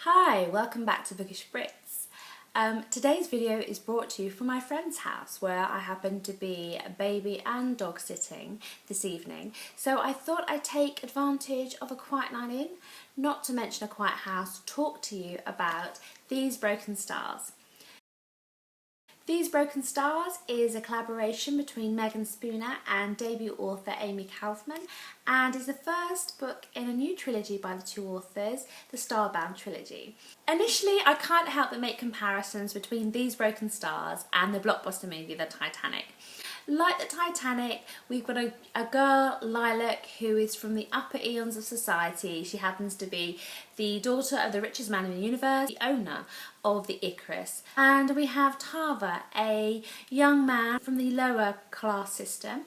Hi, welcome back to Bookish Brits. Today's video is brought to you from my friend's house where I happen to be baby and dog sitting this evening. So I thought I'd take advantage of a quiet night in, not to mention a quiet house, to talk to you about These Broken Stars. These Broken Stars is a collaboration between Meagan Spooner and debut author Amie Kaufman, and is the first book in a new trilogy by the two authors, the Starbound trilogy. Initially, I can't help but make comparisons between These Broken Stars and the blockbuster movie The Titanic. Like the Titanic, we've got a girl, Lilac, who is from the upper eons of society. She happens to be the daughter of the richest man in the universe, the owner of the Icarus. And we have Tarver, a young man from the lower class system.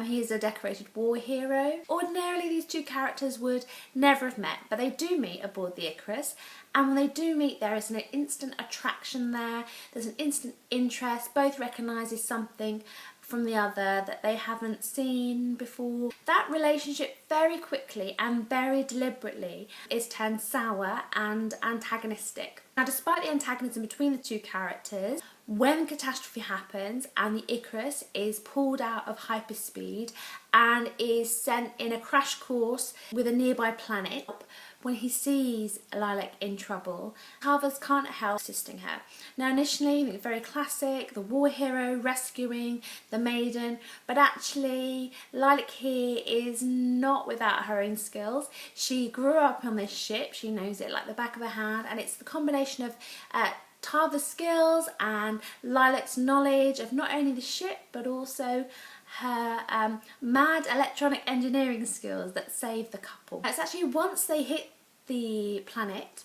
He is a decorated war hero. Ordinarily, these two characters would never have met, but they do meet aboard the Icarus. And when they do meet, there is an instant attraction there. There's an instant interest. Both recognises something from the other that they haven't seen before. That relationship very quickly and very deliberately is turned sour and antagonistic. Now, despite the antagonism between the two characters, when catastrophe happens and the Icarus is pulled out of hyperspeed and is sent in a crash course with a nearby planet, when he sees Lilac in trouble, Tarver can't help assisting her. Now initially, very classic, the war hero rescuing the maiden, but actually Lilac here is not without her own skills. She grew up on this ship, she knows it like the back of her hand, and it's the combination of Tarver's skills and Lilac's knowledge of not only the ship but also her mad electronic engineering skills that save the couple. It's actually once they hit the planet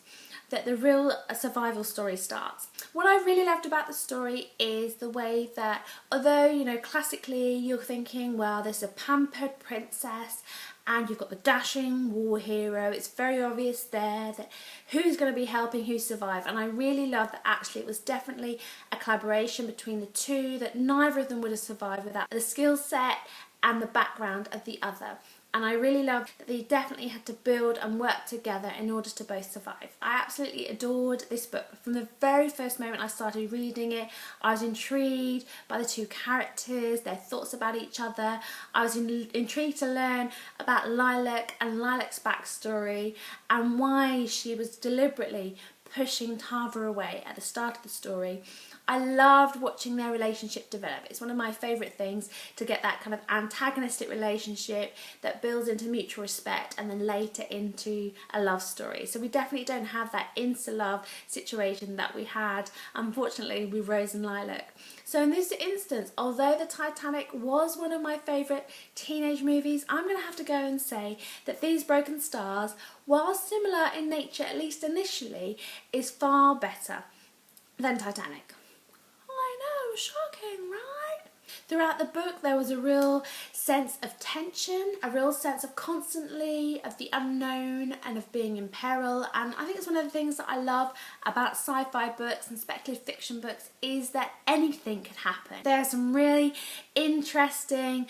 that the real survival story starts. What I really loved about the story is the way that, although, you know, classically you're thinking, well, there's a pampered princess and you've got the dashing war hero, it's very obvious there that who's going to be helping who survive, and I really love that actually it was definitely a collaboration between the two, that neither of them would have survived without the skill set and the background of the other. And I really loved that they definitely had to build and work together in order to both survive. I absolutely adored this book. From the very first moment I started reading it, I was intrigued by the two characters, their thoughts about each other. I was intrigued to learn about Lilac and Lilac's backstory and why she was deliberately pushing Tarver away at the start of the story. I loved watching their relationship develop. It's one of my favourite things to get that kind of antagonistic relationship that builds into mutual respect and then later into a love story. So we definitely don't have that insta-love situation that we had, unfortunately, with Rose and Lilac. So in this instance, although The Titanic was one of my favourite teenage movies, I'm going to have to go and say that These Broken Stars, while similar in nature, at least initially, is far better than Titanic. I know, shocking, right? Throughout the book there was a real sense of tension, a real sense of constantly of the unknown and of being in peril, and I think it's one of the things that I love about sci-fi books and speculative fiction books is that anything could happen. There are some really interesting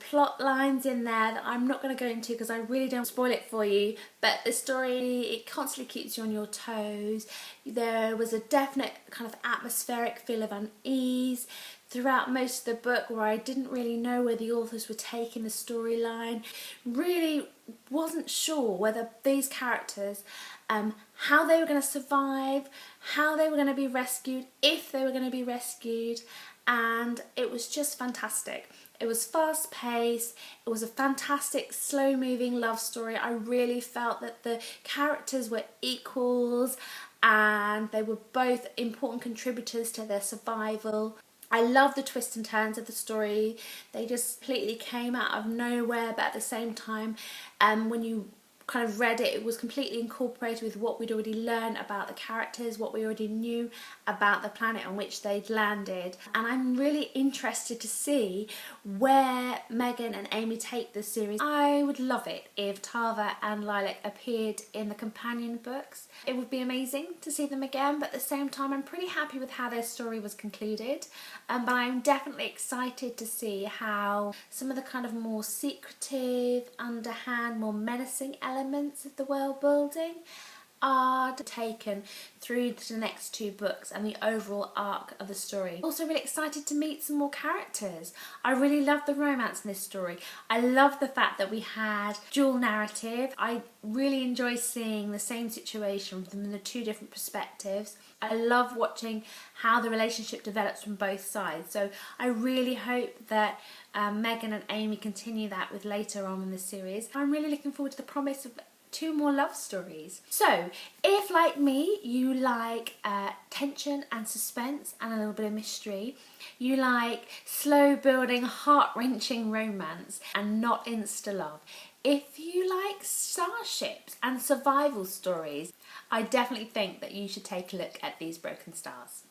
plot lines in there that I'm not going to go into because I really don't spoil it for you, but the story, it constantly keeps you on your toes. There was a definite kind of atmospheric feel of unease throughout most of the book where I didn't really know where the authors were taking the storyline. Really wasn't sure whether these characters, how they were going to survive, how they were going to be rescued, if they were going to be rescued, and it was just fantastic. It was fast paced, it was a fantastic slow moving love story. I really felt that the characters were equals and they were both important contributors to their survival. I love the twists and turns of the story. They just completely came out of nowhere, but at the same time, when you kind of read it, it was completely incorporated with what we'd already learned about the characters, what we already knew about the planet on which they'd landed. And I'm really interested to see where Meagan and Amie take this series. I would love it if Tarver and Lilac appeared in the companion books. It would be amazing to see them again, but at the same time I'm pretty happy with how their story was concluded. But I'm definitely excited to see how some of the kind of more secretive, underhand, more menacing elements of the world building are taken through to the next two books and the overall arc of the story. Also really excited to meet some more characters. I really love the romance in this story. I love the fact that we had dual narrative. I really enjoy seeing the same situation from the two different perspectives. I love watching how the relationship develops from both sides. So I really hope that Meagan and Amie continue that with later on in the series. I'm really looking forward to the promise of two more love stories. So if, like me, you like tension and suspense and a little bit of mystery, you like slow building, heart-wrenching romance and not insta-love, if you like starships and survival stories, I definitely think that you should take a look at These Broken Stars.